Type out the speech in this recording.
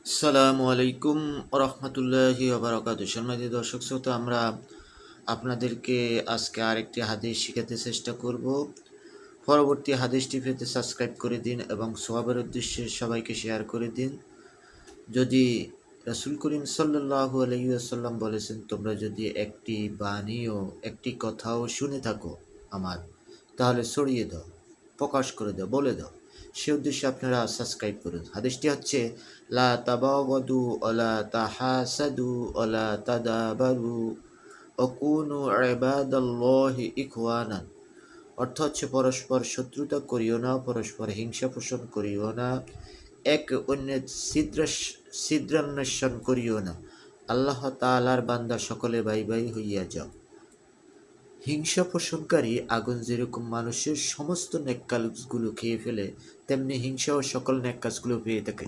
আসসালামু আলাইকুম রহমতুল্লাহি বারাকাতুহু। সম্মানিত দর্শক শ্রোতা, আমরা আপনাদেরকে আজকে আরেকটি হাদিস শিখাতে চেষ্টা করব। পরবর্তী হাদিসটি পেতে সাবস্ক্রাইব করে দিন এবং সওয়াবের উদ্দেশ্যে সবাইকে শেয়ার করে দিন। যদি রাসূল করিম সাল্লাল্লাহু আলাইহি ওয়াসাল্লাম বলেছেন, তোমরা যদি একটি বাণীও একটি কথাও শুনে থাকো আমার, তাহলে ছড়িয়ে দাও, প্রকাশ করে দাও, বলে দাও। সে উদ্দেশ্যে আপনারা সাবস্ক্রাইব করুন। হাদিসটি হচ্ছে, লা তাবাগাদু ওয়ালা তাহাসাদু ওয়ালা তাদাবারু ওয়াকুনু ইবাদাল্লাহি ইখওয়ানান। অর্থ হচ্ছে, পরস্পর শত্রুতা করিও না, পরস্পর হিংসা পোষণ করিও না, এক অন্যের ছিদ্রান্বেষণ করিও না, আল্লাহ তাআলার বান্দা সকলে ভাই ভাই হইয়া যাও। হিংসা পোষণকারী আগুন যেরকম মানুষের সমস্ত নেক কাজগুলো খেয়ে ফেলে, তেমনি হিংসাও সকল নেক কাজগুলো পেয়ে থাকে।